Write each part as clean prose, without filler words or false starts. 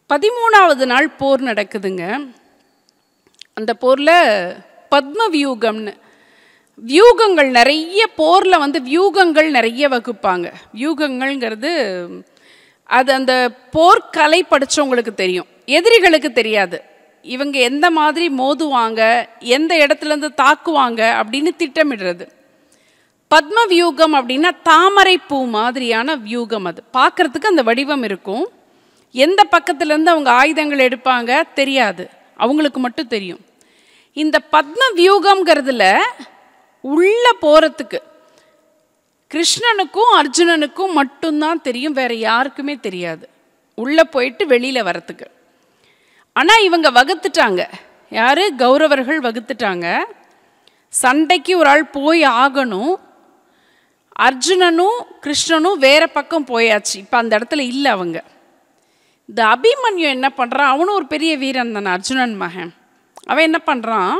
13வது நாள் போர் நடக்குதுங்க. அந்த போரில் பத்ம வியூகம்னு வியூகங்கள் நிறைய போரில் வியூகங்கள் நிறைய வகுப்பாங்க. வியூகங்கள்ங்கிறது அது அந்த போர்க்கலை படித்தவங்களுக்கு தெரியும், எதிரிகளுக்கு தெரியாது. இவங்க எந்த மாதிரி மோதுவாங்க, எந்த இடத்துலேருந்து தாக்குவாங்க அப்படின்னு திட்டமிடுறது. பத்ம வியூகம் அப்படின்னா தாமரை பூ மாதிரியான வியூகம். அது பார்க்குறதுக்கு அந்த வடிவம் இருக்கும். எந்த பக்கத்துலேருந்து அவங்க ஆயுதங்கள் எடுப்பாங்க தெரியாது, அவங்களுக்கு மட்டும் தெரியும். இந்த பத்ம வியூகம்ங்கிறதுல உள்ளே போகிறதுக்கு கிருஷ்ணனுக்கும் அர்ஜுனனுக்கும் மட்டும்தான் தெரியும், வேறு யாருக்குமே தெரியாது உள்ளே போயிட்டு வெளியில் வரத்துக்கு. ஆனால் இவங்க வகுத்துட்டாங்க. யார்? கௌரவர்கள் வகுத்துட்டாங்க. சண்டைக்கு ஒரு ஆள் போய் ஆகணும். அர்ஜுனனும் கிருஷ்ணனும் வேறு பக்கம் போயாச்சு, இப்போ அந்த இடத்துல இல்லை அவங்க. இந்த அபிமன்யு என்ன பண்ணுறான்? அவனும் ஒரு பெரிய வீரன் தானே, அர்ஜுனன் மகன். அவன் என்ன பண்ணுறான்?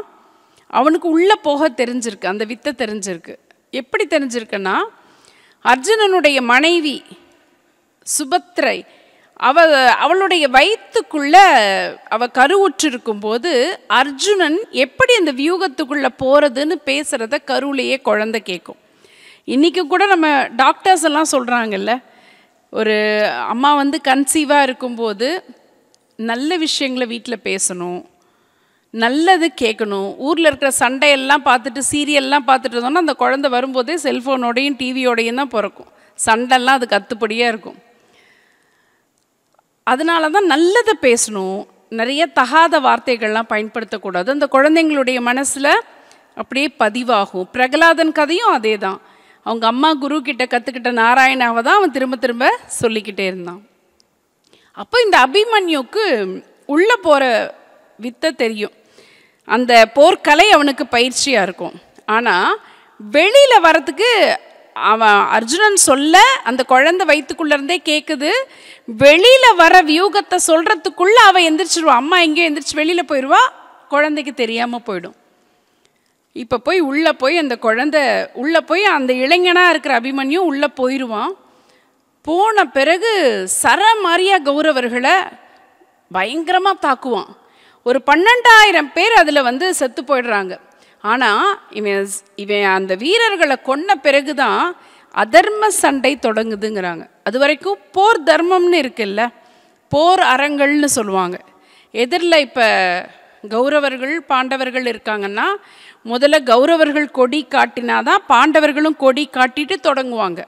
அவனுக்கு உள்ளே போக தெரிஞ்சிருக்கு, அந்த வித்தை தெரிஞ்சிருக்கு. எப்படி தெரிஞ்சிருக்குன்னா, அர்ஜுனனுடைய மனைவி சுபத்ரை அவளுடைய வயிற்றுக்குள்ளே கருவுற்றிருக்கும் போது அர்ஜுனன் எப்படி அந்த வியூகத்துக்குள்ளே போகிறதுன்னு பேசுகிறத கருவிலேயே குழந்தை கேட்கும். இன்றைக்கி கூட நம்ம டாக்டர்ஸ் எல்லாம் சொல்கிறாங்கல்ல, ஒரு அம்மா கன்சீவாக இருக்கும்போது நல்ல விஷயங்களை வீட்டில் பேசணும், நல்லது கேட்கணும். ஊரில் இருக்கிற சண்டையெல்லாம் பார்த்துட்டு சீரியல்லாம் பார்த்துட்டு இருந்தோன்னா அந்த குழந்தை வரும்போதே செல்ஃபோனோடையும் டிவியோடையும் தான் பிறக்கும். சண்டைலாம் அதுக்கு அத்துப்படியாக இருக்கும். அதனால தான் நல்லதை பேசணும், நிறைய தகாத வார்த்தைகள்லாம் பயன்படுத்தக்கூடாது. அந்த குழந்தைங்களுடைய மனசில் அப்படியே பதிவாகும். பிரகலாதன் கதையும் அதே தான். அவங்க அம்மா குரு கிட்ட கற்றுக்கிட்ட நாராயணாவை தான் அவன் திரும்ப திரும்ப சொல்லிக்கிட்டே இருந்தான். அப்போ இந்த அபிமன்யுக்கு உள்ளே போகிற வித்தை தெரியும், அந்த போர்க்கலை அவனுக்கு பயிற்சியாக இருக்கும். ஆனால் வெளியில் வரத்துக்கு அவன் அர்ஜுனன் சொல்ல அந்த குழந்தை வயிற்றுக்குள்ளேருந்தே கேட்குது. வெளியில் வர வியூகத்தை சொல்கிறதுக்குள்ளே அவன் எந்திரிச்சிடுவான். அம்மா எங்கேயோ எந்திரிச்சு வெளியில் போயிடுவா, குழந்தைக்கு தெரியாமல் போயிடும். இப்போ போய் உள்ளே போய் அந்த குழந்தை உள்ளே போய் அந்த இளைஞனாக இருக்கிற அபிமன்யு உள்ளே போயிடுவான். போன பிறகு சரமாரியா கௌரவர்களை பயங்கரமாக தாக்குவான். ஒரு 12,000 பேர் அதில் செத்து போயிடுறாங்க. ஆனால் இவன் அந்த வீரர்களை கொன்ன பிறகு தான் அதர்ம சண்டை தொடங்குதுங்கிறாங்க. அது வரைக்கும் போர் தர்மம்னு இருக்குல்ல, போர் அறங்கள்னு சொல்லுவாங்க. எதிரில் இப்போ கௌரவர்கள் பாண்டவர்கள் இருக்காங்கன்னா முதல்ல கௌரவர்கள் கொடி காட்டினாதான் பாண்டவர்களும் கொடி காட்டிட்டு தொடங்குவாங்க.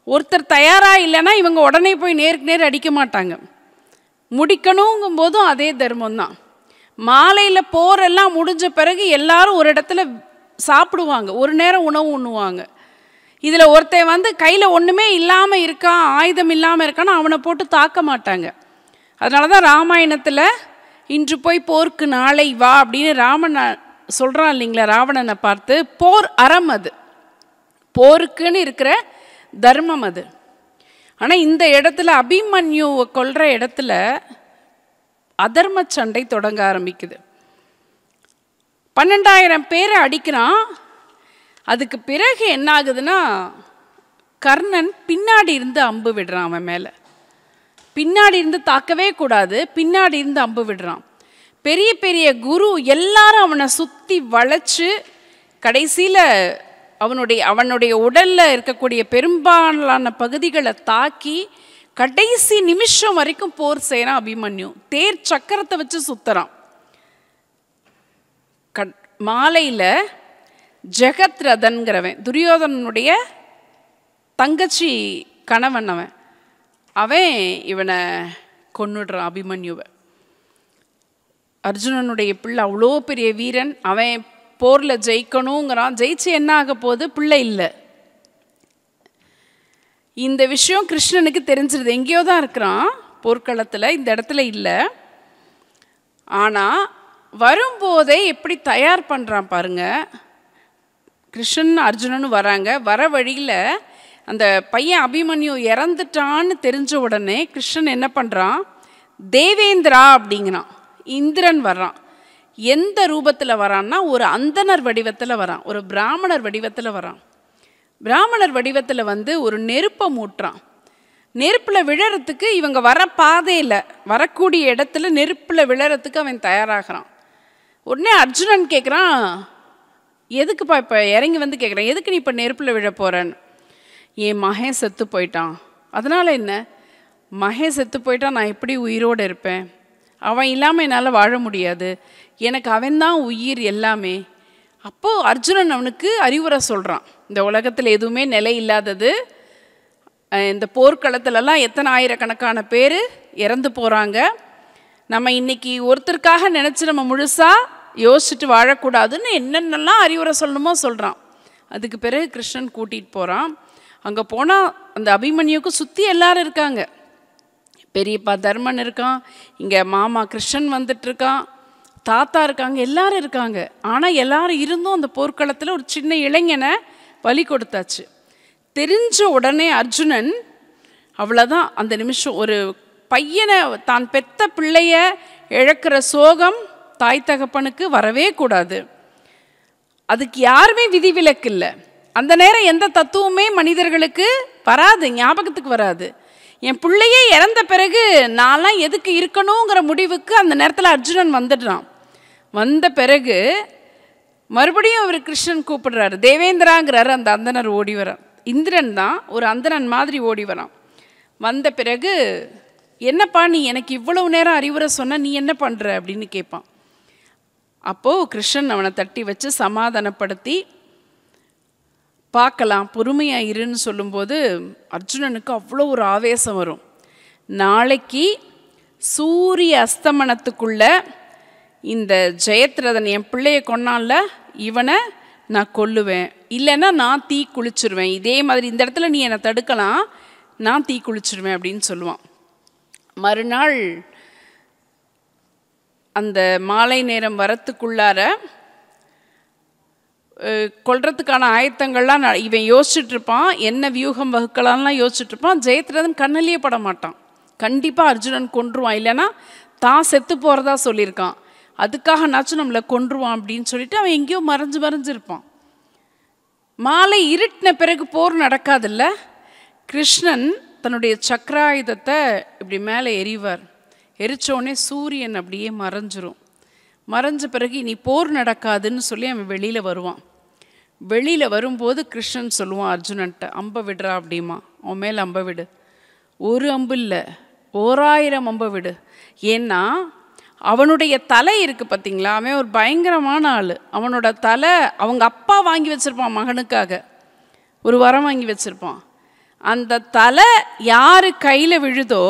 ஒருத்தர் தயாராக இல்லைன்னா இவங்க உடனே போய் நேருக்கு நேர் அடிக்க மாட்டாங்க. முடிக்கணுங்கும் போதும் அதே தர்மம் தான். மாலையில் போரெல்லாம் முடிஞ்ச பிறகு எல்லாரும் ஒரு இடத்துல சாப்பிடுவாங்க, ஒரு நேரம் உணவு உண்ணுவாங்க. இதில் ஒருத்தன் கையில் ஒன்றுமே இல்லாமல் இருக்கான், ஆயுதம் இல்லாமல் இருக்கான்னு அவனை போட்டு தாக்க மாட்டாங்க. அதனால தான் ராமாயணத்தில் இன்று போய் போருக்கு நாளை வா அப்படின்னு ராமன் சொல்கிறான் இல்லைங்களா, ராவணனை பார்த்து. போர் அறம், அது போருக்குன்னு இருக்கிற தர்மம் அது. ஆனால் இந்த இடத்துல அபிமன்யுவை கொல்ற இடத்துல அதர்ம சண்டை தொடங்க ஆரம்பிக்குது. 12,000 பேரை அடிக்கிறான். அதுக்கு பிறகு என்ன ஆகுதுன்னா, கர்ணன் பின்னாடி இருந்து அம்பு விடுறான் அவன் மேலே. பின்னாடி இருந்து தாக்கவே கூடாது, பின்னாடி இருந்து அம்பு விடுறான். பெரிய பெரிய குரு எல்லாரும் அவனை சுற்றி வளைச்சு கடைசியில் அவனுடைய உடலில் இருக்கக்கூடிய பெரும்பாலான பகுதிகளை தாக்கி கடைசி நிமிஷம் வரைக்கும் போர் செய்கிறான் அபிமன்யு. தேர் சக்கரத்தை வச்சு சுத்துறான். மாலையில் ஜெகத் ரதன்கிறவன் துரியோதனனுடைய தங்கச்சி கணவன், அவன் இவனை கொன்னுடுறான் அபிமன்யுவை. அர்ஜுனனுடைய பிள்ளை அவ்வளோ பெரிய வீரன், அவன் போரில் ஜெயிக்கணுங்கிறான். ஜெயிச்சு என்ன ஆக போகுது? பிள்ளை இல்லை. இந்த விஷயம் கிருஷ்ணனுக்கு தெரிஞ்சிருது. எங்கேயோ தான் இருக்கிறான் போர்க்களத்தில், இந்த இடத்துல இல்லை. ஆனால் வரும்போதே எப்படி தயார் பண்ணுறான் பாருங்க. கிருஷ்ணன் அர்ஜுனனும் வராங்க. வர வழியில் அந்த பையன் அபிமன்யு இறந்துட்டான்னு தெரிஞ்ச உடனே கிருஷ்ணன் என்ன பண்ணுறான்? தேவேந்திரா அப்படிங்கிறான். இந்திரன் வர்றான். எந்த ரூபத்தில் வரான்னா ஒரு அந்தனர் வடிவத்தில் வரான், ஒரு பிராமணர் வடிவத்தில் வரான். பிராமணர் வடிவத்தில் ஒரு நெருப்பை மூட்டுறான். நெருப்பில் விழறதுக்கு இவங்க வர பாதையில் வரக்கூடிய இடத்துல நெருப்பில் விழறதுக்கு அவன் தயாராகிறான். உடனே அர்ஜுனன் கேட்குறான், எதுக்குப்பா இப்போ இறங்கி வந்து கேட்குறான், எதுக்கு நீ இப்போ நெருப்பில் விழ போகிறன்னு? என் மகன் செத்து போயிட்டான், அதனால் என்ன, மகன் செத்து போயிட்டான், நான் எப்படி உயிரோடு இருப்பேன், அவன் இல்லாமல் என்னால் வாழ முடியாது, எனக்கு அவன்தான் உயிர் எல்லாமே. அப்போது அர்ஜுனன் அவனுக்கு அறிவுரை சொல்கிறான். இந்த உலகத்தில் எதுவுமே நிலை இல்லாதது, இந்த போர்க்களத்துலலாம் எத்தனை ஆயிரக்கணக்கான பேர் இறந்து போகிறாங்க, நம்ம இன்றைக்கி ஒருத்தருக்காக நினச்சி நம்ம முழுசாக யோசிச்சுட்டு வாழக்கூடாதுன்னு என்னென்னலாம் அறிவுரை சொல்லணுமோ சொல்கிறான். அதுக்கு பிறகு கிருஷ்ணன் கூட்டிகிட்டு போகிறான். அங்கே போனால் அந்த அபிமன்யுக்கு சுற்றி எல்லாரும் இருக்காங்க. பெரியப்பா தர்மன் இருக்கான், இங்கே மாமா கிருஷ்ணன் வந்துட்டுருக்கான், தாத்தா இருக்காங்க, எல்லாரும் இருக்காங்க. ஆனால் எல்லாரும் இருந்தும் அந்த போர்க்களத்தில் ஒரு சின்ன இளைஞனை பலி கொடுத்தாச்சு. தெரிஞ்ச உடனே அர்ஜுனன் அவ்வளோதான், அந்த நிமிஷம் ஒரு பையனை தான் பெத்த பிள்ளைய இழக்கிற சோகம் தாய் தகப்பனுக்கு வரவே கூடாது. அதுக்கு யாருமே விதிவிலக்கு இல்லை. அந்த நேரம் எந்த தத்துவமே மனிதர்களுக்கு வராது, ஞாபகத்துக்கு வராது. என் பிள்ளையே இறந்த பிறகு நான்லாம் எதுக்கு இருக்கணுங்கிற முடிவுக்கு அந்த நேரத்தில் அர்ஜுனன் வந்துடுறான். வந்த பிறகு மறுபடியும் அவர் கிருஷ்ணன் கூப்பிடுறாரு, தேவேந்திராங்கிறாரு. அந்த அந்தனர் ஓடி வரான், இந்திரன் தான், ஒரு அந்தணன் மாதிரி ஓடி வரான். வந்த பிறகு என்னப்பா நீ எனக்கு இவ்வளவு நேரம் அறிவுரை சொன்ன, நீ என்ன பண்ணுற அப்படின்னு கேட்பான். அப்போது கிருஷ்ணன் அவனை தட்டி வச்சு சமாதானப்படுத்தி பார்க்கலாம், பொறுமையாக இருன்னு சொல்லும்போது அர்ஜுனனுக்கு அவ்வளோ ஒரு ஆவேசம் வரும். நாளைக்கு சூரிய அஸ்தமனத்துக்குள்ள இந்த ஜெயத்ரதன் என் பிள்ளையை கொன்னான்ல, இவனை நான் கொல்லுவேன், இல்லைன்னா நான் தீ குளிச்சிருவேன், இதே மாதிரி இந்த இடத்துல நீ என்னை தடுக்கலாம், நான் தீ குளிச்சிருவேன் அப்படின்னு சொல்லுவான். மறுநாள் அந்த மாலை நேரம் வரத்துக்குள்ளார கொல்றதுக்கான ஆயத்தங்கள்லாம் இவன் யோசிச்சுட்ருப்பான், என்ன வியூகம் வகுக்கலாம்லாம் யோசிச்சுட்ருப்பான். ஜெயத்ரதன் கண்ணிலேயே பட மாட்டான், கண்டிப்பாக அர்ஜுனன் கொன்றுவான், இல்லைன்னா தான் செத்து போகிறதா சொல்லியிருக்கான், அதுக்காகனாச்சும் நம்மளை கொன்றுவான் அப்படின்னு சொல்லிட்டு அவன் எங்கேயோ மறைஞ்சிருப்பான். மாலை இருட்டின பிறகு போர் நடக்காதில்ல, கிருஷ்ணன் தன்னுடைய சக்கராயுதத்தை இப்படி மேலே எறிவார். எரிச்சோடனே சூரியன் அப்படியே மறைஞ்சிரும். மறைஞ்ச பிறகு இனி போர் நடக்காதுன்னு சொல்லி அவன் வெளியில் வருவான். வெளியில் வரும்போது கிருஷ்ணன் சொல்லுவான் அர்ஜுனன்ட்ட, அம்பை விடுறா அப்படிமா, அவன் மேலே அம்பை விடு, ஒரு அம்பு இல்லை 1000 அம்பை விடு. ஏன்னா அவனுடைய தலை இருக்குது பார்த்தீங்களா, அவன் ஒரு பயங்கரமான ஆள். அவனோட தலை அவங்க அப்பா வாங்கி வச்சுருப்பான், மகனுக்காக ஒரு வரம் வாங்கி வச்சுருப்பான். அந்த தலை யார் கையில் விழுதோ,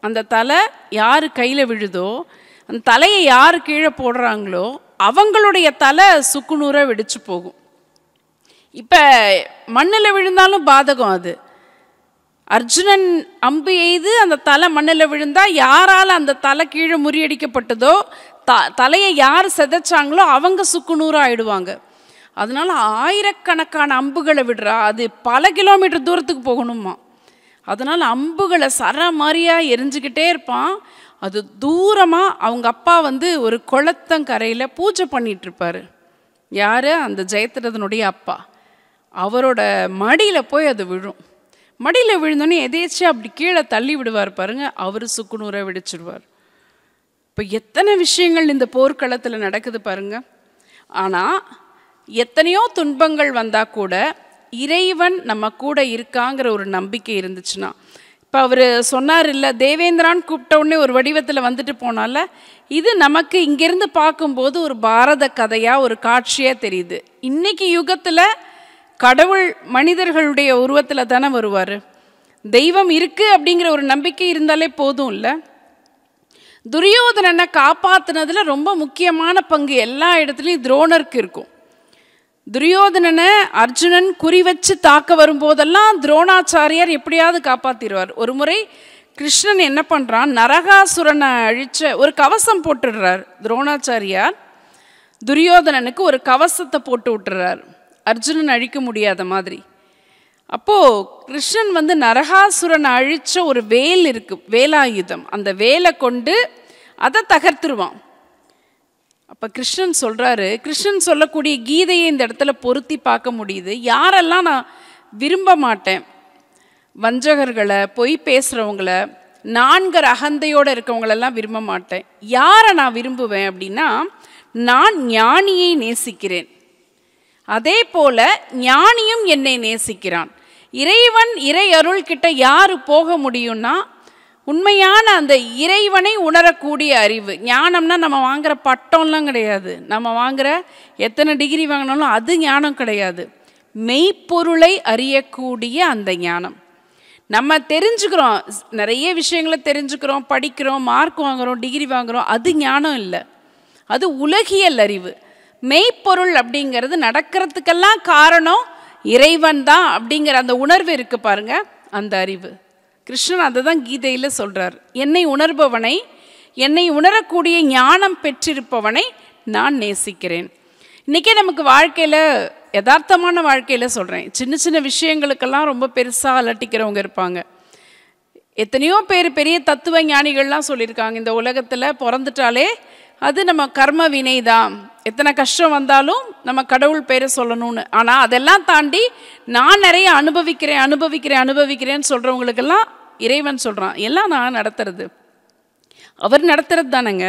அந்த தலை யார் கையில் விழுதோ, அந்த தலையை யார் கீழே போடுறாங்களோ அவங்களுடைய தலை சுக்குநூற வெடிச்சு போகும். இப்போ மண்ணில் விழுந்தாலும் பாதகம் அது. அர்ஜுனன் அம்பு எய்து அந்த தலை மண்ணில் விழுந்தால் யாரால் அந்த தலை கீழே முறியடிக்கப்பட்டதோ, தலையை யார் செதைச்சாங்களோ அவங்க சுக்குநூறு ஆயிடுவாங்க. அதனால் ஆயிரக்கணக்கான அம்புகளை விடுறா, அது பல கிலோமீட்டர் தூரத்துக்கு போகணுமா. அதனால் அம்புகளை சரமாரியாக எரிஞ்சுக்கிட்டே இருப்பான். அது தூரமாக அவங்க அப்பா ஒரு குளத்தங்கரையில் பூஜை பண்ணிகிட்ருப்பார். யார்? அந்த ஜெயத்ரதனுடைய அப்பா. அவரோட மடியில் போய் அது விழும். மடியில் விழுந்தோன்னே எதேச்சியாக அப்படி கீழே தள்ளி விடுவார் பாருங்க, அவர் சுக்குநூறை வெடிச்சிடுவார். இப்போ எத்தனை விஷயங்கள் இந்த போர்க்களத்தில் நடக்குது பாருங்க. ஆனால் எத்தனையோ துன்பங்கள் வந்தால் கூட இறைவன் நம்ம கூட இருக்காங்கிற ஒரு நம்பிக்கை இருந்துச்சுன்னா, இப்போ அவர் சொன்னார் இல்லை, தேவேந்திரான்னு கூப்பிட்ட உடனே ஒரு வடிவத்தில் வந்துட்டு போனால, இது நமக்கு இங்கேருந்து பார்க்கும்போது ஒரு பாரத கதையாக ஒரு காட்சியாக தெரியுது. இன்றைக்கி யுகத்தில் கடவுள் மனிதர்களுடைய உருவத்தில் தானே வருவார். தெய்வம் இருக்குது அப்படிங்கிற ஒரு நம்பிக்கை இருந்தாலே போதும் இல்லை. துரியோதனனை காப்பாற்றினதில் ரொம்ப முக்கியமான பங்கு எல்லா இடத்துலையும் துரோணருக்கு இருக்கும். துரியோதனனை அர்ஜுனன் குறி வச்சு தாக்க வரும்போதெல்லாம் துரோணாச்சாரியார் எப்படியாவது காப்பாற்றிடுவார். ஒரு முறை கிருஷ்ணன் என்ன பண்ணுறான், நரகாசுரனை அழிச்ச ஒரு கவசம் போட்டுடுறார். துரோணாச்சாரியார் துரியோதனனுக்கு ஒரு கவசத்தை போட்டு விட்டுறார், அர்ஜுனன் அழிக்க முடியாத மாதிரி. அப்போது கிருஷ்ணன் நரகாசுரனை அழித்த ஒரு வேல் இருக்குது, வேலாயுதம், அந்த வேலை கொண்டு அதை தகர்த்துருவான். அப்போ கிருஷ்ணன் சொல்கிறாரு, கிருஷ்ணன் சொல்லக்கூடிய கீதையை இந்த இடத்துல பொருத்தி பார்க்க முடியுது. யாரெல்லாம் நான் விரும்ப மாட்டேன், வஞ்சகர்களை, பொய் பேசுகிறவங்கள, நான்கர் அகந்தையோடு இருக்கவங்களெல்லாம் விரும்ப மாட்டேன். யாரை நான் விரும்புவேன் அப்படின்னா, நான் ஞானியை நேசிக்கிறேன், அதே போல ஞானியும் என்னை நேசிக்கிறான். இறைவன் இறை அருள் கிட்ட யார் போக முடியும்னா, உண்மையான அந்த இறைவனை உணரக்கூடிய அறிவு. ஞானம்னா நம்ம வாங்குகிற பட்டம்லாம் கிடையாது, நம்ம வாங்குகிற எத்தனை டிகிரி வாங்கினாலும் அது ஞானம் கிடையாது. மெய்ப்பொருளை அறியக்கூடிய அந்த ஞானம். நம்ம தெரிஞ்சுக்கிறோம், நிறைய விஷயங்களை தெரிஞ்சுக்கிறோம், படிக்கிறோம், மார்க் வாங்குகிறோம், டிகிரி வாங்குகிறோம், அது ஞானம் இல்லை, அது உலகியல் அறிவு. மெய்ப்பொருள் அப்படிங்கிறது நடக்கிறதுக்கெல்லாம் காரணம் இறைவன் தான் அப்படிங்கிற அந்த உணர்வு இருக்குது பாருங்க, அந்த அறிவு. கிருஷ்ணன் அதை தான் கீதையில் சொல்கிறார். என்னை உணர்பவனை, என்னை உணரக்கூடிய ஞானம் பெற்றிருப்பவனை நான் நேசிக்கிறேன். இன்றைக்கே நமக்கு வாழ்க்கையில், யதார்த்தமான வாழ்க்கையில் சொல்கிறேன், சின்ன சின்ன விஷயங்களுக்கெல்லாம் ரொம்ப பெருசாக அலட்டிக்கிறவங்க இருப்பாங்க. எத்தனையோ பேர் பெரிய தத்துவ ஞானிகள்லாம் சொல்லியிருக்காங்க, இந்த உலகத்தில் பிறந்துட்டாலே அது நம்ம கர்ம வினை தான், எத்தனை கஷ்டம் வந்தாலும் நம்ம கடவுள் பேரை சொல்லணும்னு. ஆனால் அதெல்லாம் தாண்டி நான் நிறைய அனுபவிக்கிறேன்னு சொல்கிறவங்களுக்கெல்லாம் இறைவன் சொல்கிறான், எல்லாம் நான் நடத்துறது, அவர் நடத்துறது தானேங்க.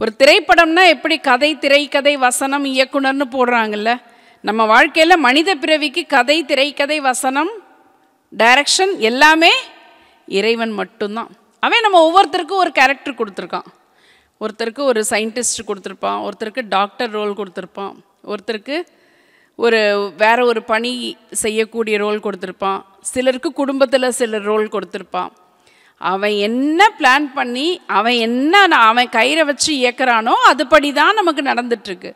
ஒரு திரைப்படம்னா எப்படி கதை, திரைக்கதை, வசனம், இயக்குனர்னு போடுறாங்கல்ல, நம்ம வாழ்க்கையில் மனித பிறவிக்கு கதை, திரைக்கதை, வசனம், டைரக்ஷன் எல்லாமே இறைவன் மட்டும்தான். அவன் நம்ம ஒவ்வொருத்தருக்கும் ஒரு கேரக்டர் கொடுத்துருக்கான். ஒருத்தருக்கு ஒரு சயின்டிஸ்ட் கொடுத்துருப்பான், ஒருத்தருக்கு டாக்டர் ரோல் கொடுத்துருப்பான், ஒருத்தருக்கு வேற ஒரு பணி செய்யக்கூடிய ரோல் கொடுத்துருப்பான், சிலருக்கு குடும்பத்தில் சிலர் ரோல் கொடுத்துருப்பான். அவன் என்ன பிளான் பண்ணி அவன் கயிறை வச்சு இயக்குறானோ அதுபடி தான் நமக்கு நடந்துட்டுருக்கு.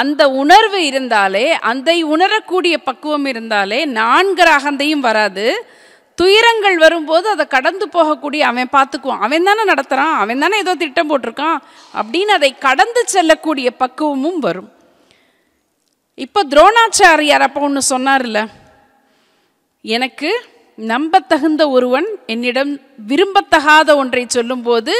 அந்த உணர்வு இருந்தாலே, அந்த உணரக்கூடிய பக்குவம் இருந்தாலே நான்கர் அகந்தையும் வராது. துயரங்கள் வரும்போது அதை கடந்து போகக்கூடிய அவன் பார்த்துக்குவான், அவன் தானே நடத்துகிறான், அவன் தானே ஏதோ திட்டம் போட்டிருக்கான் அப்படின்னு அதை கடந்து செல்லக்கூடிய பக்குவமும் வரும். இப்போ துரோணாச்சாரியார் அப்போ ஒன்று சொன்னார்ல, எனக்கு நம்பத்தகுந்த ஒருவன் என்னிடம் விரும்பத்தகாத ஒன்றை சொல்லும்போது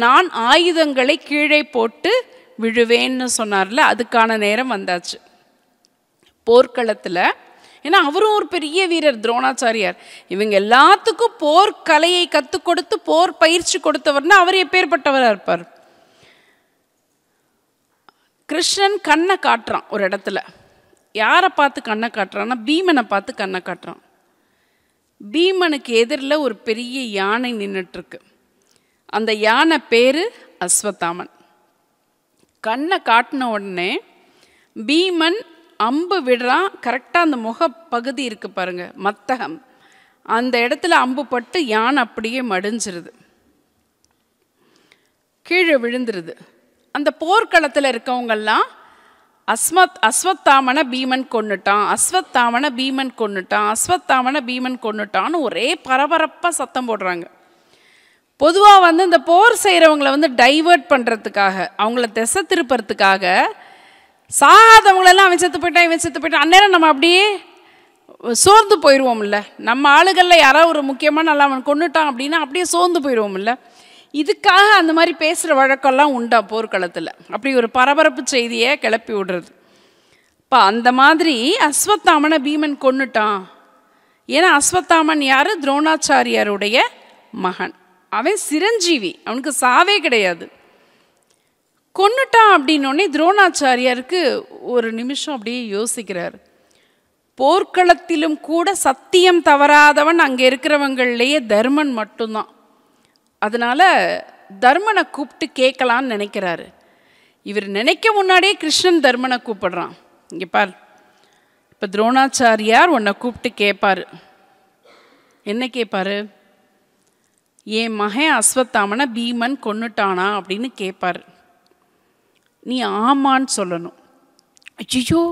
நான் ஆயுதங்களை கீழே போட்டு விழுவேன்னு சொன்னார்ல, அதுக்கான நேரம் வந்தாச்சு. போர்க்களத்தில், ஏன்னா அவரும் ஒரு பெரிய வீரர் துரோணாச்சாரியார், இவங்க எல்லாத்துக்கும் போர்க்கலையை கற்றுக் கொடுத்து போர் பயிற்சி கொடுத்தவர்னா அவர் எப்பேற்பட்டவராக இருப்பார். கிருஷ்ணன் கண்ணை காட்டுறான் ஒரு இடத்துல. யாரை பார்த்து கண்ணை காட்டுறான்னா, பீமனை பார்த்து கண்ணை காட்டுறான். பீமனுக்கு எதிரில் ஒரு பெரிய யானை நின்றுட்டுருக்கு. அந்த யானை பேர் அஸ்வத்தாமன். கண்ணை காட்டின உடனே பீமன் அம்பு விடுறான். கரெக்டாக அந்த முகப்பகுதி இருக்குது பாருங்க, மத்தகம், அந்த இடத்துல அம்பு பட்டு யானை அப்படியே மடிஞ்சிருது, கீழே விழுந்துருது. அந்த போர்க்களத்தில் இருக்கவங்கெல்லாம் அஸ்வத்தாமனை பீமன் கொன்னுட்டான், அஸ்வத்தாமனை பீமன் கொன்னுட்டான், அஸ்வத்தாமனை பீமன் கொன்னுட்டான்னு ஒரே பரபரப்பாக சத்தம் போடுறாங்க. பொதுவாக இந்த போர் செய்கிறவங்கள டைவர்ட் பண்ணுறதுக்காக, அவங்கள திசை திருப்புறதுக்காக, சாகாதவங்களெல்லாம் அவன் செத்து போயிட்டான் அந்நேரம் நம்ம அப்படியே சோர்ந்து போயிடுவோம்ல. நம்ம ஆளுகளில் யாராவது ஒரு முக்கியமான நல்லா அவன் கொன்னுட்டான் அப்படின்னா அப்படியே சோர்ந்து போயிடுவோம்ல. இதுக்காக அந்த மாதிரி பேசுகிற வழக்கெல்லாம் உண்டா போர்க்களத்தில், அப்படி ஒரு பரபரப்பு செய்தியை கிளப்பி விடுறது. இப்போ அந்த மாதிரி அஸ்வத்தாமனை பீமன் கொன்னுட்டான். ஏன்னா அஸ்வத்தாமன் யார்? துரோணாச்சாரியாருடைய மகன். அவன் சிரஞ்சீவி, அவனுக்கு சாவே கிடையாது. கொன்னுட்டான் அப்படின்னோடனே துரோணாச்சாரியாருக்கு ஒரு நிமிஷம் அப்படியே யோசிக்கிறார். போர்க்களத்திலும் கூட சத்தியம் தவறாதவன் அங்கே இருக்கிறவங்களையே தர்மன் மட்டும்தான். அதனால் தர்மனை கூப்பிட்டு கேட்கலான்னு நினைக்கிறாரு. இவர் நினைக்க முன்னாடியே கிருஷ்ணன் தர்மனை கூப்பிடுறான். இங்கே பார், இப்போ துரோணாச்சாரியார் உன்னை கூப்பிட்டு கேட்பார். என்ன கேட்பார்? என் மகன் அஸ்வத்தாமனை பீமன் கொன்னுட்டானா அப்படின்னு கேட்பார். நீ ஆமான்னு சொல்லணும். ஐயோ,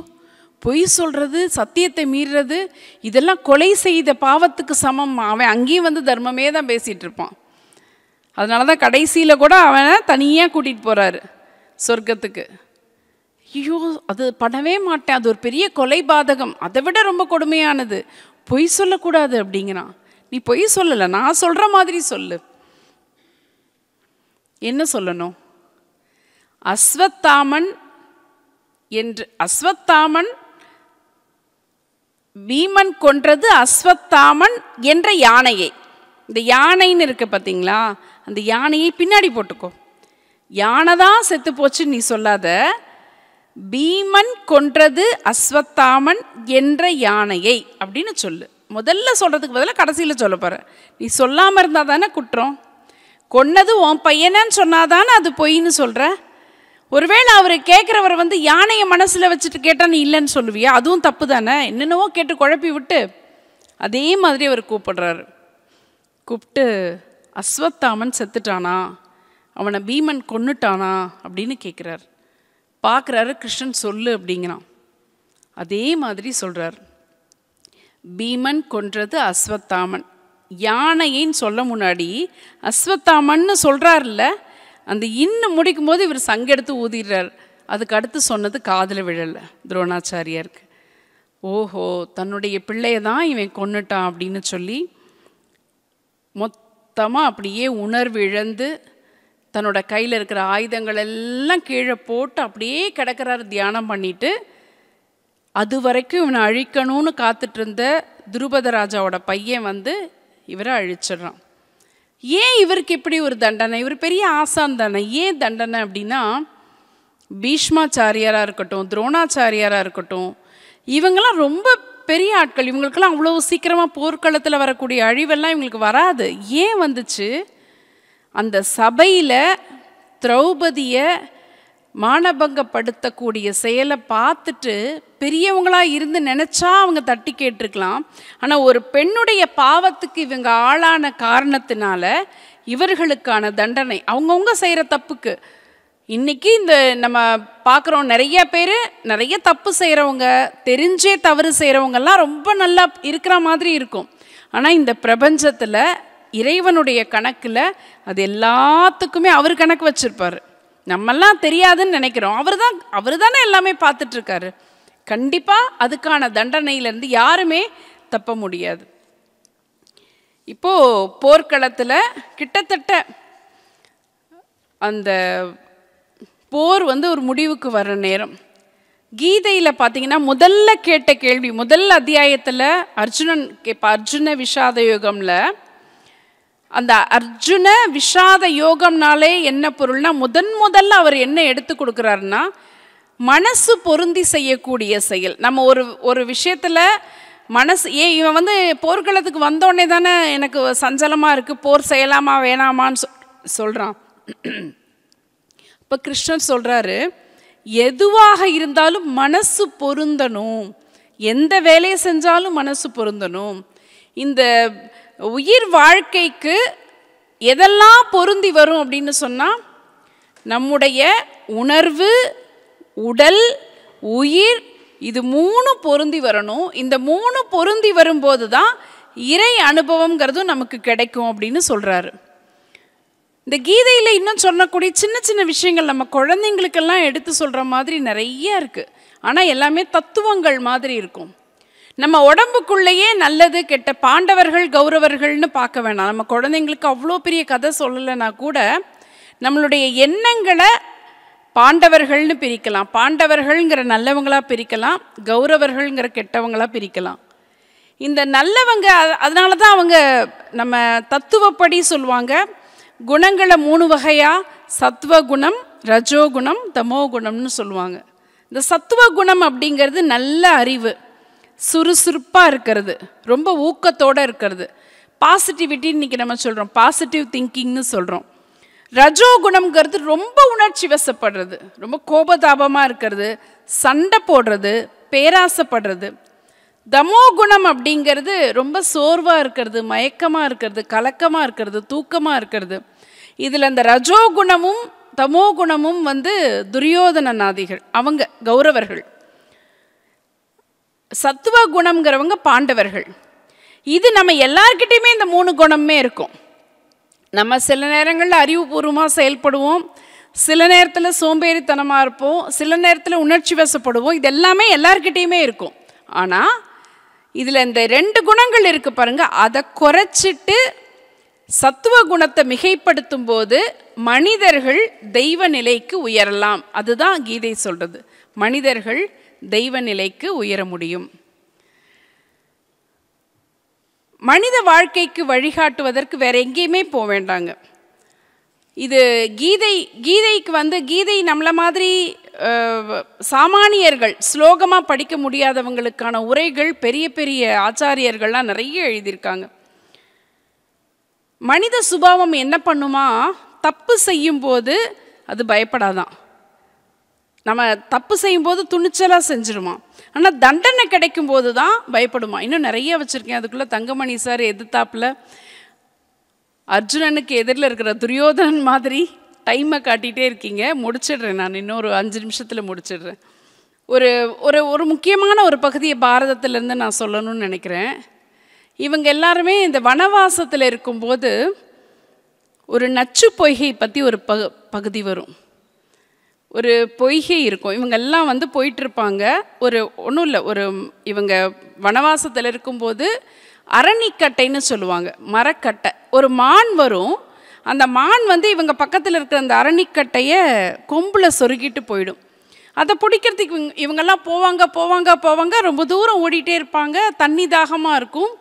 பொய் சொல்கிறது, சத்தியத்தை மீறுறது, இதெல்லாம் கொலை செய்த பாவத்துக்கு சமம். அவன் அங்கேயும் தர்மமே தான் பேசிகிட்டு இருப்பான். அதனால தான் கடைசியில் கூட அவனை தனியாக கூட்டிகிட்டு போகிறாரு சொர்க்கத்துக்கு. ஐயோ, அது பண்ணவே மாட்டேன், அது ஒரு பெரிய கொலை பாதகம், அதை விட ரொம்ப கொடுமையானது, பொய் சொல்லக்கூடாது அப்படிங்கிறான். நீ பொய் சொல்லலை, நான் சொல்கிற மாதிரி சொல்லு. என்ன சொல்லணும்? அஸ்வத்தாமன் பீமன் கொன்றது அஸ்வத்தாமன் என்ற யானையை. இந்த யானைன்னு இருக்கு பார்த்தீங்களா, அந்த யானையை பின்னாடி போட்டுக்கோ. யானை தான் செத்து போச்சுன்னு நீ சொல்லாத, பீமன் கொன்றது அஸ்வத்தாமன் என்ற யானையை அப்படின்னு சொல்லு. முதல்ல சொல்கிறதுக்கு பதிலாக கடைசியில் சொல்ல போகிற. நீ சொல்லாமல் இருந்தால் தானே குற்றம். கொன்னது உன் பையனன்னு சொன்னாதானே அது பொய்ன்னு சொல்கிற. ஒருவேளை அவர் கேட்குறவர் வந்து யானையை மனசில் வச்சுட்டு கேட்டால் நீ இல்லைன்னு சொல்லுவியா? அதுவும் தப்பு தானே. என்னென்னவோ கேட்டு குழப்பி விட்டு அதே மாதிரி அவர் கூப்பிடுறாரு. கூப்பிட்டு அஸ்வத்தாமன் செத்துட்டானா, அவனை பீமன் கொன்னுட்டானா அப்படின்னு கேட்குறாரு. பார்க்குறாரு, கிருஷ்ணன் சொல்லு அப்படிங்கிறான். அதே மாதிரி சொல்கிறார். பீமன் கொன்றது அஸ்வத்தாமன். யானையின்னு சொல்ல முன்னாடி அஸ்வத்தாமன்னு சொல்கிறார்ல, அந்த இன்னும் முடிக்கும் போது இவர் சங்கெடுத்து ஊதிடுறார். அதுக்கு அடுத்து சொன்னது காதில் விழலை துரோணாச்சாரியாருக்கு. ஓஹோ, தன்னுடைய பிள்ளையை தான் இவன் கொன்னுட்டான் அப்படின்னு சொல்லி மொத்தமாக அப்படியே உணர்வு இழந்து தன்னோட கையில் இருக்கிற ஆயுதங்கள் எல்லாம் கீழே போட்டு அப்படியே கிடக்கிறாரு தியானம் பண்ணிட்டு. அது வரைக்கும் இவனை அழிக்கணும்னு காத்துட்டு இருந்த துருபத ராஜாவோட பையன் வந்து இவரை அழிச்சிடுறான். ஏன் இவருக்கு இப்படி ஒரு தண்டனை? இவர் பெரிய ஆசான் தானே, ஏன் தண்டனை அப்படின்னா, பீஷ்மாச்சாரியாராக இருக்கட்டும், துரோணாச்சாரியாராக இருக்கட்டும், இவங்கெல்லாம் ரொம்ப பெரிய ஆட்கள். இவங்களுக்கெல்லாம் அவ்வளோ சீக்கிரமாக போர்க்களத்தில் வரக்கூடிய அழிவெல்லாம் இவங்களுக்கு வராது. ஏன் வந்துச்சு? அந்த சபையில் திரௌபதியை மானபங்கப்படுத்தக்கூடிய செயலை பார்த்துட்டு பெரியவங்களாக இருந்து நினச்சா அவங்க தட்டி கேட்டிருக்கலாம். ஆனால் ஒரு பெண்ணுடைய பாவத்துக்கு இவங்க ஆளான காரணத்தினால இவர்களுக்கான தண்டனை அவங்கவுங்க செய்கிற தப்புக்கு. இன்றைக்கி இந்த நம்ம பார்க்குறோம், நிறைய பேர் நிறைய தப்பு செய்கிறவங்க, தெரிஞ்சே தவறு செய்கிறவங்கெல்லாம் ரொம்ப நல்லா இருக்கிற மாதிரி இருக்கும். ஆனால் இந்த பிரபஞ்சத்தில் இறைவனுடைய கணக்கில் அது எல்லாத்துக்குமே அவர் கணக்கு வச்சுருப்பார். நம்மெல்லாம் தெரியாதுன்னு நினைக்கிறோம், அவர் தானே எல்லாமே பார்த்துட்ருக்காரு. கண்டிப்பாக அதுக்கான தண்டனையிலேருந்து யாருமே தப்ப முடியாது. இப்போது போர்க்களத்தில் கிட்டத்தட்ட அந்த போர் வந்து ஒரு முடிவுக்கு வர்ற நேரம். கீதையில் பார்த்தீங்கன்னா முதல்ல கேட்ட கேள்வி, முதல் அத்தியாயத்தில் அர்ஜுனன் கேட்பா. அர்ஜுன விஷாத யோகம்ல அந்த அர்ஜுன விஷாத யோகம்னாலே என்ன பொருள்னா, முதல்ல அவர் என்ன எடுத்து கொடுக்குறாருன்னா, மனசு பொருந்தி செய்யக்கூடிய செயல். நம்ம ஒரு விஷயத்தில் மனசு இவன் வந்து போர்க்களத்துக்கு வந்தோடனே தானே எனக்கு சஞ்சலமாக இருக்குது, போர் செய்யலாமா வேணாமான்னு சொல்கிறான். இப்போ கிருஷ்ணன் சொல்கிறாரு, எதுவாக இருந்தாலும் மனசு பொருந்தணும், எந்த வேலையை செஞ்சாலும் மனசு பொருந்தணும். இந்த உயிர் வாழ்க்கைக்கு எதெல்லாம் பொருந்தி வரும் அப்படின்னு சொன்னால், நம்முடைய உணர்வு, உடல், உயிர், இது 3 பொருந்தி வரணும். இந்த 3 பொருந்தி வரும்போது தான் இறை அனுபவங்கிறதும் நமக்கு கிடைக்கும் அப்படின்னு சொல்கிறாரு. இந்த கீதையில் இன்னும் சொல்லக்கூடிய சின்ன சின்ன விஷயங்கள் நம்ம குழந்தைங்களுக்கெல்லாம் எடுத்து சொல்கிற மாதிரி நிறைய இருக்குது. ஆனால் எல்லாமே தத்துவங்கள் மாதிரி இருக்கும். நம்ம உடம்புக்குள்ளேயே நல்லது கெட்ட பாண்டவர்கள் கௌரவர்கள்னு பார்க்க வேணாம். நம்ம குழந்தைங்களுக்கு அவ்வளோ பெரிய கதை சொல்லலைன்னா கூட நம்மளுடைய எண்ணங்களை பாண்டவர்கள்னு பிரிக்கலாம். பாண்டவர்கள்ங்கிற நல்லவங்களாக பிரிக்கலாம், கௌரவர்கள்ங்கிற கெட்டவங்களாக பிரிக்கலாம். இந்த நல்லவங்க, அதனால தான் அவங்க நம்ம தத்துவப்படி சொல்லுவாங்க, குணங்களை 3 வகையாக சத்வகுணம், ரஜோகுணம், தமோகுணம்னு சொல்லுவாங்க. இந்த சத்துவகுணம் அப்படிங்கிறது நல்ல அறிவு, சுறுசுறுப்பாக இருக்கிறது, ரொம்ப ஊக்கத்தோடு இருக்கிறது, பாசிட்டிவிட்டின்னு இன்றைக்கி நம்ம சொல்கிறோம், பாசிட்டிவ் திங்கிங்னு சொல்கிறோம். ரஜோகுணம்ங்கிறது ரொம்ப உணர்ச்சி வசப்படுறது, ரொம்ப கோபதாபமாக இருக்கிறது, சண்டை போடுறது, பேராசைப்படுறது. தமோகுணம் அப்படிங்கிறது ரொம்ப சோர்வாக இருக்கிறது, மயக்கமாக இருக்கிறது, கலக்கமாக இருக்கிறது, தூக்கமாக இருக்கிறது. இதில் அந்த ரஜோகுணமும் தமோகுணமும் வந்து துரியோதனநாதிகள், அவங்க கௌரவர்கள். சத்துவ குணம்ங்கிறவங்க பாண்டவர்கள். இது நம்ம எல்லார்கிட்டையுமே இந்த 3 குணமே இருக்கும். நம்ம சில நேரங்களில் அறிவுபூர்வமாக செயல்படுவோம், சில நேரத்தில் சோம்பேறித்தனமாக இருப்போம், சில நேரத்தில் உணர்ச்சி வசப்படுவோம். இது எல்லாமே எல்லார்கிட்டையுமே இருக்கும். ஆனால் இதில் இந்த 2 குணங்கள் இருக்குது பாருங்கள், அதை குறைச்சிட்டு சத்துவ குணத்தை மிகைப்படுத்தும் போது மனிதர்கள் தெய்வ நிலைக்கு உயரலாம். அதுதான் கீதை சொல்கிறது, மனிதர்கள் தெய்வ நிலைக்கு உயர முடியும். மனித வாழ்க்கைக்கு வழிகாட்டுவதற்கு வேற எங்கேயுமே போக வேண்டாங்க. இது கீதைக்கு கீதை நம்மள மாதிரி சாமானியர்கள் ஸ்லோகமாக படிக்க முடியாதவங்களுக்கான உரைகள் பெரிய பெரிய ஆச்சாரியர்கள்லாம் நிறைய எழுதியிருக்காங்க. மனித சுபாவம் என்ன பண்ணுமா, தப்பு செய்யும்போது அது பயப்படாதான். நம்ம தப்பு செய்யும்போது துணிச்சலாக செஞ்சிருமா, ஆனால் தண்டனை கிடைக்கும் போது தான் பயப்படுமா. இன்னும் நிறைய வச்சுருக்கேன். அதுக்குள்ளே தங்கமணி சார் எதிர்த்தாப்பில் அர்ஜுனனுக்கு எதிரில் இருக்கிற துரியோதனன் மாதிரி டைமை காட்டிகிட்டே இருக்கீங்க. முடிச்சிடுறேன், நான் இன்னொரு 5 நிமிஷத்தில் முடிச்சிடுறேன். ஒரு முக்கியமான ஒரு பகுதியை பாரதத்திலேருந்து நான் சொல்லணும்னு நினைக்கிறேன். இவங்க எல்லாருமே இந்த வனவாசத்தில் இருக்கும்போது ஒரு நச்சு பொய்கை பற்றி ஒரு பகுதி வரும். ஒரு பொய்கை இருக்கும். இவங்க எல்லாம் போயிட்டுருப்பாங்க. ஒன்றும் இல்லை, இவங்க வனவாசத்தில் இருக்கும்போது அரணிக்கட்டைன்னு சொல்லுவாங்க, மரக்கட்டை. ஒரு மான் வரும். அந்த மான் இவங்க பக்கத்தில் இருக்கிற அந்த அரணிக்கட்டையை கொம்பில் சொருகிட்டு போயிடும். அதை பிடிக்கிறதுக்கு இவங்கெல்லாம் போவாங்க. ரொம்ப தூரம் ஓடிட்டே இருப்பாங்க. தண்ணி தாகமாக இருக்கும்.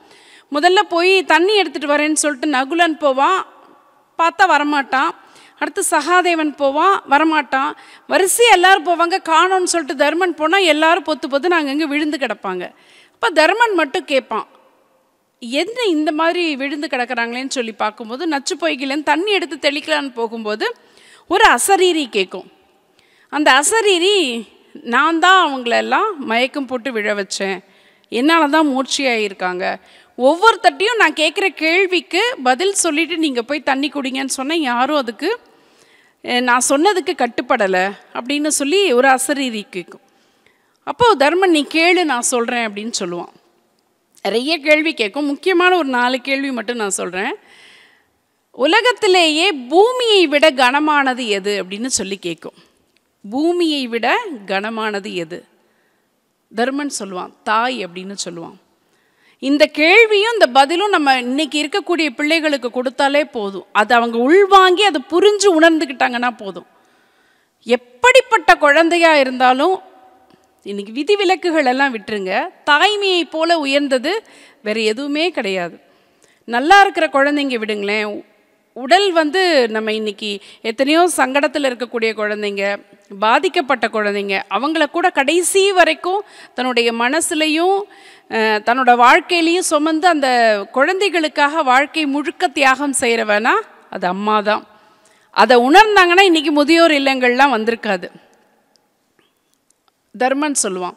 முதல்ல போய் தண்ணி எடுத்துகிட்டு வரேன்னு சொல்லிட்டு நகுலன் போவான், பார்த்தா வரமாட்டான். அடுத்து சகாதேவன் போவான், வரமாட்டான். வரிசையாக எல்லோரும் போவாங்க, காணோன்னு சொல்லிட்டு தர்மன் போனால் எல்லோரும் பொத்து நாங்கள் இங்கே விழுந்து கிடப்பாங்க. அப்போ தர்மன் மட்டும் கேட்பான், என்ன இந்த மாதிரி விழுந்து கிடக்கிறாங்களேன்னு சொல்லி பார்க்கும்போது நச்சு பொய்கிலேருந்து தண்ணி எடுத்து தெளிக்கலான்னு போகும்போது ஒரு அசரீரி கேட்கும். அந்த அசரீரி, நான் தான் அவங்களெல்லாம் மயக்கம் போட்டு விழ வச்சேன், என்னால் தான் மூர்ச்சியாகிருக்காங்க. ஒவ்வொருத்தட்டையும் நான் கேட்குற கேள்விக்கு பதில் சொல்லிவிட்டு நீங்கள் போய் தண்ணி குடிங்கன்னு சொன்னேன், யாரும் அதுக்கு நான் சொன்னதுக்கு கட்டுப்படலை அப்படின்னு சொல்லி ஒரு அசரீரி கேட்கும். அப்போது தர்மன், நீ கேளு, நான் சொல்கிறேன் அப்படின்னு சொல்லுவான். நிறைய கேள்வி கேட்கும். முக்கியமான ஒரு 4 கேள்வி மட்டும் நான் சொல்கிறேன். உலகத்திலேயே பூமியை விட கனமானது எது அப்படின்னு சொல்லி கேட்கும். பூமியை விட கனமானது எது? தர்மன் சொல்லுவான், தாய் அப்படின்னு சொல்லுவான். இந்த கேள்வியும் இந்த பதிலும் நம்ம இன்னைக்கு இருக்கக்கூடிய பிள்ளைகளுக்கு கொடுத்தாலே போதும். அது அவங்க உள்வாங்கி அதை புரிஞ்சு உணர்ந்துக்கிட்டாங்கன்னா போதும். எப்படிப்பட்ட குழந்தையா இருந்தாலும் இன்னைக்கு விதிவிலக்குகள் எல்லாம் விட்டுருங்க, தாய்மையை போல உயர்ந்தது வேறு எதுவுமே கிடையாது. நல்லா இருக்கிற குழந்தைங்க விடுங்களேன், உடல் நம்ம இன்னைக்கு எத்தனையோ சங்கடத்தில் இருக்கக்கூடிய குழந்தைங்க, பாதிக்கப்பட்ட குழந்தைங்க, அவங்கள கூட கடைசி வரைக்கும் தன்னுடைய மனசுலையும் தன்னோட வாழ்க்கையிலையும் சுமந்து அந்த குழந்தைகளுக்காக வாழ்க்கை முழுக்க தியாகம் செய்கிறவனா அது அம்மா தான். அதை உணர்ந்தாங்கன்னா இன்றைக்கி முதியோர் இல்லங்கள்லாம் வந்திருக்காது. தர்மன் சொல்லுவான்,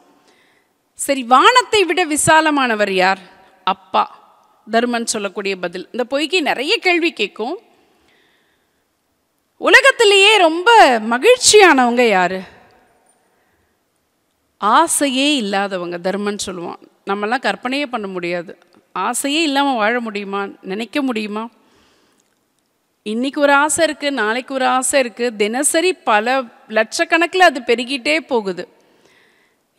சரி வானத்தை விட விசாலமானவர் யார்? அப்பா. தர்மன் சொல்லக்கூடிய பதில். இந்த பொய்க்கு நிறைய கேள்வி கேட்கும். உலகத்திலேயே ரொம்ப மகிழ்ச்சியானவங்க யாரு? ஆசையே இல்லாதவங்க. தர்மன் சொல்லுவான், நம்மெல்லாம் கற்பனையே பண்ண முடியாது. ஆசையே இல்லாமல் வாழ முடியுமா? நினைக்க முடியுமா? இன்றைக்கி ஒரு ஆசை இருக்குது, நாளைக்கு ஒரு ஆசை இருக்குது, தினசரி பல லட்சக்கணக்கில் அது பெருகிட்டே போகுது.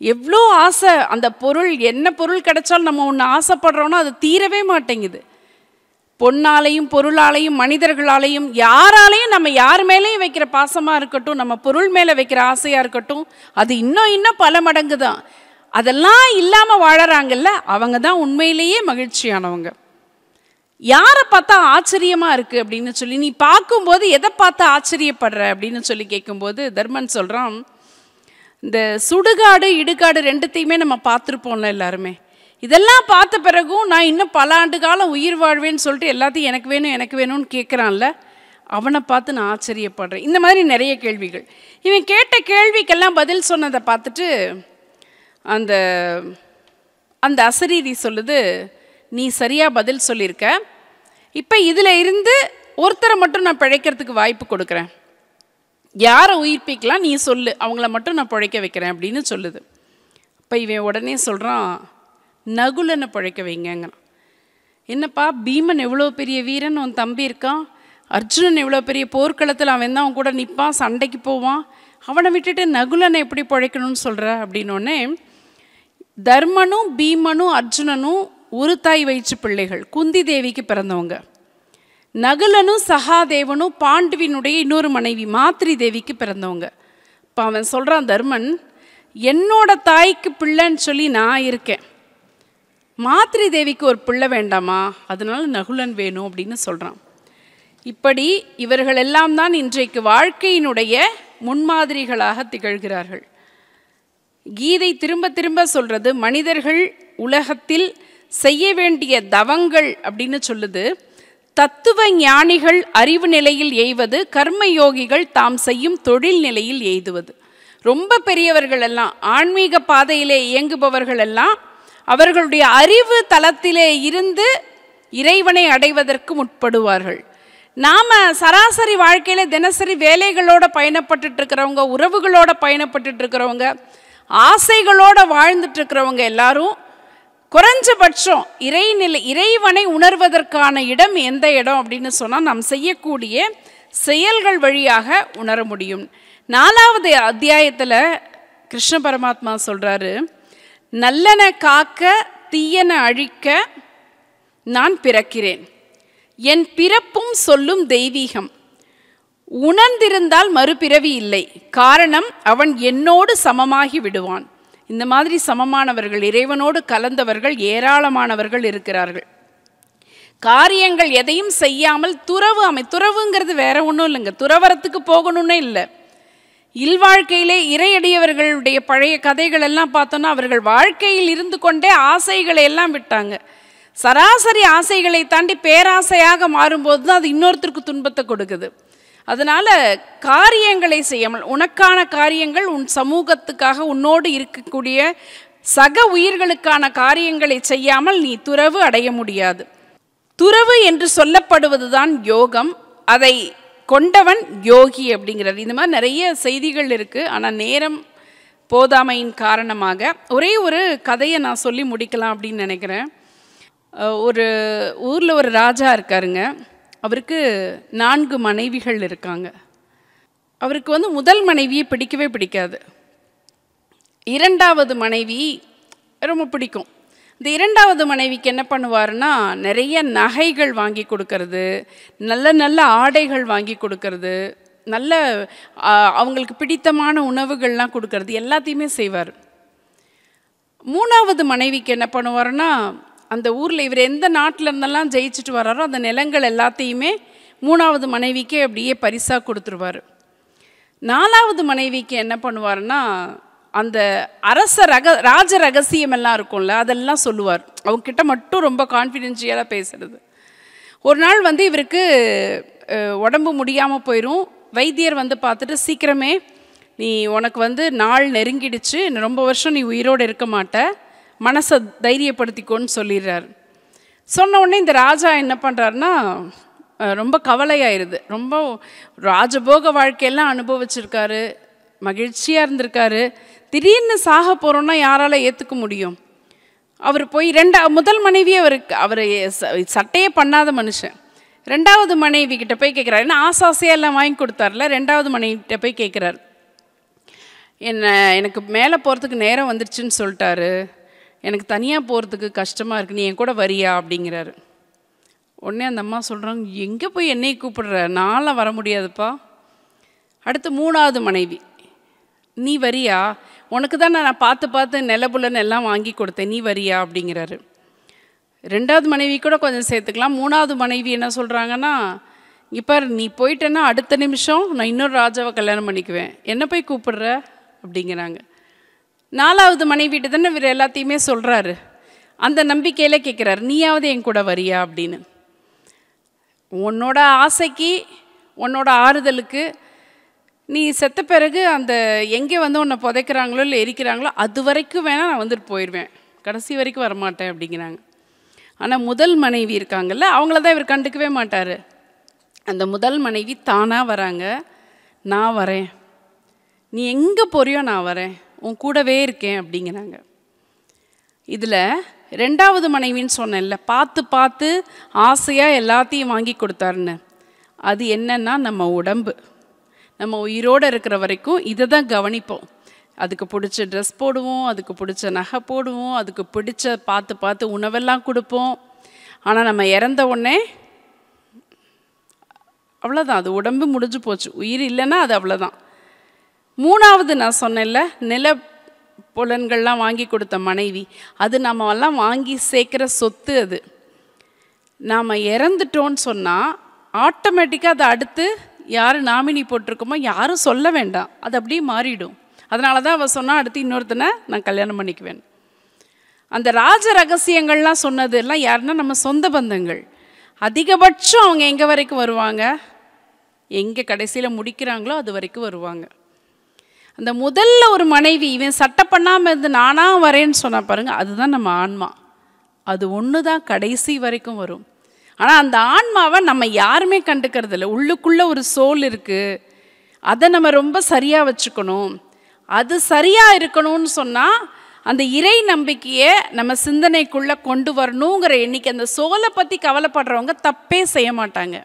எவ்வளோ ஆசை. அந்த பொருள், என்ன பொருள் கிடைச்சாலும் நம்ம ஒன்று ஆசைப்படுறோன்னா அது தீரவே மாட்டேங்குது. பொன்னாலையும் பொருளாலையும் மனிதர்களாலையும் யாராலையும் நம்ம யார் மேலேயும் வைக்கிற பாசமாக இருக்கட்டும், நம்ம பொருள் மேலே வைக்கிற ஆசையாக இருக்கட்டும், அது இன்னும் பல மடங்கு தான். அதெல்லாம் இல்லாமல் வாழறாங்கல்ல, அவங்க தான் உண்மையிலேயே மகிழ்ச்சியானவங்க. யாரை பார்த்தா ஆச்சரியமாக இருக்குது அப்படின்னு சொல்லி நீ பார்க்கும்போது எதை பார்த்து ஆச்சரியப்படுற அப்படின்னு சொல்லி கேட்கும்போது தர்மன் சொல்கிறான், இந்த சுடுகாடு இடுகாடு ரெண்டுத்தையுமே நம்ம பார்த்துருப்போம்ல எல்லாருமே. இதெல்லாம் பார்த்த பிறகும் நான் இன்னும் பல ஆண்டு காலம் உயிர் வாழ்வேன்னு சொல்லிட்டு எல்லாத்தையும் எனக்கு வேணும்னு கேட்குறான்ல, அவனை பார்த்து நான் ஆச்சரியப்படுறேன். இந்த மாதிரி நிறைய கேள்விகள். இவன் கேட்ட கேள்விக்கெல்லாம் பதில் சொன்னதை பார்த்துட்டு அந்த அசரீரி சொல்லுது, நீ சரியாக பதில் சொல்லியிருக்க, இப்போ இதில் இருந்து ஒருத்தரை மட்டும் நான் பிழைக்கிறதுக்கு வாய்ப்பு கொடுக்குறேன். யாரை உயிர்ப்பிக்கலாம் நீ சொல்லு, அவங்கள மட்டும் நான் பிழைக்க வைக்கிறேன் அப்படின்னு சொல்லுது. இப்போ இவன் உடனே சொல்கிறான், நகுலனை பிழைக்க வைங்கிறான். என்னப்பா, பீமன் எவ்வளோ பெரிய வீரன், உன் தம்பி இருக்கான், அர்ஜுனன் எவ்வளோ பெரிய போர்க்களத்தில் அவன் தான் அவன் கூட நிற்பான், சண்டைக்கு போவான், அவனை விட்டுட்டு நகுலனை எப்படி பிழைக்கணும்னு சொல்கிற அப்படின்னோடனே, தர்மனும் பீமனும் அர்ஜுனனும் ஒரு தாய் வயிற்று பிள்ளைகள், குந்தி தேவிக்கு பிறந்தவங்க. நகுலனும் சகாதேவனும் பாண்டுவினுடைய இன்னொரு மனைவி மாத்ரி தேவிக்கு பிறந்தவங்க. இப்போ அவன் சொல்கிறான், தர்மன் என்னோட தாய்க்கு பிள்ளைன்னு சொல்லி நான் இருக்கேன், மாத்ரி தேவிக்கு ஒரு பிள்ளை வேண்டாமா, அதனால நகுலன் வேணும் அப்படின்னு சொல்கிறான். இப்படி இவர்கள் எல்லாம் தான் இன்றைக்கு வாழ்க்கையினுடைய முன்மாதிரிகளாக திகழ்கிறார்கள். கீதை திரும்ப திரும்ப சொல்கிறது, மனிதர்கள் உலகத்தில் செய்ய வேண்டிய தவங்கள் அப்படின்னு சொல்லுது. தத்துவ ஞானிகள் அறிவு நிலையில் எய்வது, கர்மயோகிகள் தாம் செய்யும் தொழில் நிலையில் எய்துவது. ரொம்ப பெரியவர்கள் எல்லாம், ஆன்மீக பாதையிலே இயங்குபவர்கள் எல்லாம் அவர்களுடைய அறிவு தளத்திலே இருந்து இறைவனை அடைவதற்கு முற்படுவார்கள். நாம் சராசரி வாழ்க்கையில் தினசரி வேலைகளோடு பயணப்பட்டு இருக்கிறவங்க, உறவுகளோடு பயணப்பட்டு இருக்கிறவங்க, ஆசைகளோடு வாழ்ந்துட்டுருக்கிறவங்க எல்லாரும் குறைஞ்சபட்சம் இறைவனை உணர்வதற்கான இடம் எந்த இடம் அப்படின்னு சொன்னால் நாம் செய்யக்கூடிய செயல்கள் வழியாக உணர முடியும். 4வது அத்தியாயத்தில் கிருஷ்ண பரமாத்மா சொல்கிறாரு, நல்லன காக்க தீயன அழிக்க நான் பிறக்கிறேன், என் பிறப்பும் சொல்லும் தெய்வீகம், உணர்ந்திருந்தால் மறுபிறவி இல்லை, காரணம் அவன் என்னோடு சமமாகி விடுவான். இந்த மாதிரி சமமானவர்கள், இறைவனோடு கலந்தவர்கள் ஏராளமானவர்கள் இருக்கிறார்கள். காரியங்கள் எதையும் செய்யாமல் துறவுங்கிறது வேற ஒன்றும் இல்லைங்க, துறவரத்துக்கு போகணுன்னே இல்லை. இல்வாழ்க்கையிலே இறையடியவர்களுடைய பழைய கதைகள் எல்லாம் பார்த்தோன்னா அவர்கள் வாழ்க்கையில் இருந்து கொண்டே ஆசைகளை எல்லாம் விட்டாங்க. சராசரி ஆசைகளை தாண்டி பேராசையாக மாறும்போது தான் அது இன்னொருத்தருக்கு துன்பத்தை கொடுக்குது. அதனால் காரியங்களை செய்யாமல், உனக்கான காரியங்கள், உன் சமூகத்துக்காக உன்னோடு இருக்கக்கூடிய சக உயிர்களுக்கான காரியங்களை செய்யாமல் நீ துறவு அடைய முடியாது. துறவு என்று சொல்லப்படுவது தான் யோகம், அதை கொண்டவன் யோகி அப்படிங்கிறது. இந்த மாதிரி நிறைய செய்திகள் இருக்குது. ஆனால் நேரம் போதாமையின் காரணமாக ஒரே ஒரு கதையை நான் சொல்லி முடிக்கலாம் அப்படின்னு நினைக்கிறேன். ஒரு ஊரில் ஒரு ராஜா இருக்காருங்க. அவருக்கு 4 மனைவிகள் இருக்காங்க. அவருக்கு முதல் மனைவியை பிடிக்கவே பிடிக்காது. 2வது மனைவி ரொம்ப பிடிக்கும். இந்த 2வது மனைவிக்கு என்ன பண்ணுவார்னா, நிறைய நகைகள் வாங்கி கொடுக்கறது, நல்ல நல்ல ஆடைகள் வாங்கி கொடுக்கறது, நல்ல அவங்களுக்கு பிடித்தமான உணவுகள்லாம் கொடுக்கறது, எல்லாத்தையுமே செய்வார். 3வது மனைவிக்கு என்ன பண்ணுவார்னா, அந்த ஊரில் இவர் எந்த நாட்டில் இருந்தெல்லாம் ஜெயிச்சுட்டு வர்றாரோ அந்த நிலங்கள் எல்லாத்தையுமே 3வது மனைவிக்கே அப்படியே பரிசாக கொடுத்துருவார். 4வது மனைவிக்கு என்ன பண்ணுவார்னா, அந்த ராஜ ரகசியம் எல்லாம் இருக்கும்ல, அதெல்லாம் சொல்லுவார். அவங்கக்கிட்ட மட்டும் ரொம்ப கான்ஃபிடென்ஷியலாக பேசுகிறது. ஒரு நாள் இவருக்கு உடம்பு முடியாமல் போயிடும். வைத்தியர் பார்த்துட்டு, சீக்கிரமே நீ உனக்கு நாள் நெருங்கிடுச்சு, ரொம்ப வருஷம் நீ உயிரோடு இருக்க மாட்ட, மனசை தைரியப்படுத்திக்கோன்னு சொல்லிடுறார். சொன்ன உடனே இந்த ராஜா என்ன பண்ணுறாருனா, ரொம்ப கவலையாயிருது. ரொம்ப ராஜபோக வாழ்க்கையெல்லாம் அனுபவிச்சிருக்காரு, மகிழ்ச்சியாக இருந்திருக்காரு. திடீர்னு சாக போகிறோன்னா யாரால் ஏற்றுக்க முடியும்? அவர் போய் முதல் மனைவி அவர் சட்டையே பண்ணாத மனுஷன். 2வது மனைவி கிட்ட போய் கேட்குறாரு. ஏன்னா ஆசாசையாக எல்லாம் வாங்கி கொடுத்தார்ல. 2வது மனைவிக்கிட்ட போய் கேட்குறாரு, எனக்கு மேலே போகிறதுக்கு நேரம் வந்துருச்சுன்னு சொல்லிட்டாரு, எனக்கு தனியாக போகிறதுக்கு கஷ்டமாக இருக்குது, நீ என் கூட வரியா அப்படிங்கிறாரு. உடனே அந்த அம்மா சொல்கிறாங்க, எங்கே போய் என்னையை கூப்பிடுற, நான்லாம் வர முடியாதுப்பா. அடுத்து 3வது மனைவி, நீ வரியா, உனக்கு தான் நான் பார்த்து பார்த்து நிலபுலன்னு எல்லாம் வாங்கி கொடுத்தேன், நீ வரியா அப்படிங்கிறாரு. 2வது மனைவி கூட கொஞ்சம் சேர்த்துக்கலாம். 3வது மனைவி என்ன சொல்கிறாங்கன்னா, இப்போ நீ போயிட்டேன்னா அடுத்த நிமிஷம் நான் இன்னொரு ராஜாவை கல்யாணம் பண்ணிக்குவேன், என்ன போய் கூப்பிடுற அப்படிங்கிறாங்க. 4வது மனைவிட்டு தானே இவர் எல்லாத்தையுமே சொல்கிறாரு. அந்த நம்பிக்கையில் கேட்குறாரு, நீயாவது என் கூட வரியா அப்படின்னு. உன்னோட ஆசைக்கு, உன்னோட ஆறுதலுக்கு, நீ செத்த பிறகு அந்த எங்கே உன்னை புதைக்கிறாங்களோ இல்லை எரிக்கிறாங்களோ அது வரைக்கும் வேணால் நான் வந்துட்டு போயிடுவேன், கடைசி வரைக்கும் வரமாட்டேன் அப்படிங்கிறாங்க. ஆனால் முதல் மனைவி இருக்காங்கல்ல, அவங்கள தான் இவர் கண்டுக்கவே மாட்டார். அந்த முதல் மனைவி தானாக வராங்க, நான் வரேன், நீ எங்கே போறியோ நான் வரேன், உன் கூடவே இருக்கேன் அப்படிங்கிறாங்க. இதில் 2வது மனைவின்னு சொன்னேன்ல, பார்த்து பார்த்து ஆசையாக எல்லாத்தையும் வாங்கி கொடுத்தாருன்னு, அது என்னன்னா நம்ம உடம்பு. நம்ம உயிரோடு இருக்கிற வரைக்கும் இதை தான் கவனிப்போம். அதுக்கு பிடிச்ச ட்ரெஸ் போடுவோம், அதுக்கு பிடிச்ச நகை போடுவோம், அதுக்கு பிடிச்ச பார்த்து பார்த்து உணவெல்லாம் கொடுப்போம். ஆனால் நம்ம இறந்த உடனே அவ்வளோதான், அது உடம்பு முடிஞ்சு போச்சு, உயிர் இல்லைன்னா அது அவ்வளோதான். 3வது நான் சொன்னேன்ல, புலன்கள்லாம் வாங்கி கொடுத்த மனைவி. அது நம்மெல்லாம் வாங்கி சேர்க்குற சொத்து. அது நாம் இறந்துட்டோன்னு சொன்னால் ஆட்டோமேட்டிக்காக அதை அடுத்து யார் நாமினி போட்டிருக்கோமோ யாரும் சொல்ல வேண்டாம், அது அப்படியே மாறிடும். அதனால தான் அவள் சொன்னால் அடுத்து இன்னொருத்தனை நான் கல்யாணம் பண்ணிக்குவேன். அந்த ராஜ ரகசியங்கள்லாம் சொன்னது எல்லாம் யாருன்னா நம்ம சொந்த பந்தங்கள். அதிகபட்சம் அவங்க எங்கே வரைக்கும் வருவாங்க, எங்கே கடைசியில் முடிக்கிறாங்களோ அது வரைக்கும் வருவாங்க. அந்த முதல்ல ஒரு மனைவி இவன் சட்டை பண்ணாமல் இருந்து நானாக வரேன்னு சொன்னால் பாருங்கள், அதுதான் நம்ம ஆன்மா. அது ஒன்று தான் கடைசி வரைக்கும் வரும். ஆனால் அந்த ஆன்மாவை நம்ம யாருமே கண்டுக்கிறது இல்லை. உள்ளுக்குள்ளே ஒரு சோல் இருக்குது, அதை நம்ம ரொம்ப சரியாக வச்சுக்கணும். அது சரியாக இருக்கணும்னு சொன்னால் அந்த இறை நம்பிக்கையை நம்ம சிந்தனைக்குள்ளே கொண்டு வரணுங்கிற எண்ணிக்கை. அந்த சோலை பற்றி கவலைப்படுறவங்க தப்பே செய்ய மாட்டாங்க,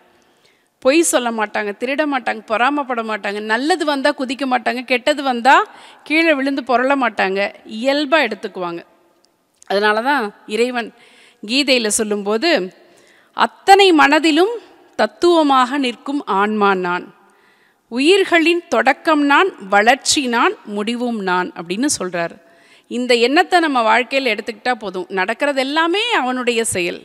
பொய் சொல்ல மாட்டாங்க, திருட மாட்டாங்க, பொறாமப்பட மாட்டாங்க, நல்லது வந்தால் குதிக்க மாட்டாங்க, கெட்டது வந்தால் கீழே விழுந்து பொருள மாட்டாங்க, இயல்பாக எடுத்துக்குவாங்க. அதனால தான் இறைவன் கீதையில் சொல்லும்போது, அத்தனை மனதிலும் தத்துவமாக நிற்கும் ஆன்மா நான், உயிர்களின் தொடக்கம் நான், வளர்ச்சி நான், முடிவும் நான் அப்படின்னு சொல்கிறார். இந்த எண்ணத்தை நம்ம வாழ்க்கையில் எடுத்துக்கிட்டால் போதும். நடக்கிறது எல்லாமே அவனுடைய செயல்,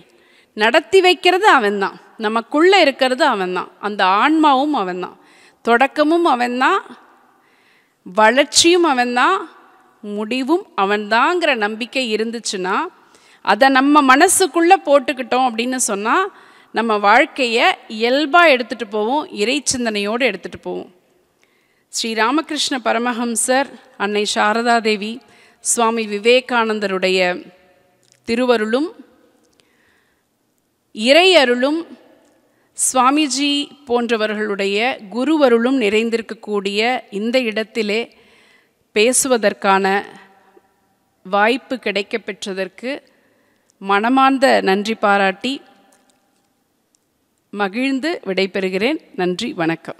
நடத்தி வைக்கிறது அவன்தான், நமக்குள்ளே இருக்கிறது அவன்தான், அந்த ஆன்மாவும் அவன்தான், தொடக்கமும் அவன்தான், வளர்ச்சியும் அவன்தான், முடிவும் அவன்தாங்கிற நம்பிக்கை இருந்துச்சுன்னா அதை நம்ம மனசுக்குள்ளே போட்டுக்கிட்டோம் அப்படின்னு சொன்னால் நம்ம வாழ்க்கையை இயல்பாக எடுத்துகிட்டு போவோம், இறை சிந்தனையோடு எடுத்துகிட்டு போவோம். ஸ்ரீ ராமகிருஷ்ண பரமஹம்சர், அன்னை சாரதா தேவி, சுவாமி விவேகானந்தருடைய திருவருளும் இறை அருளும் சுவாமிஜி போன்றவர்களுடைய குருவருளும் நிறைந்திருக்கக்கூடிய இந்த இடத்திலே பேசுவதற்கான வாய்ப்பு கிடைக்க பெற்றதற்கு மனமார்ந்த நன்றி பாராட்டி மகிழ்ந்து விடைபெறுகிறேன். நன்றி, வணக்கம்.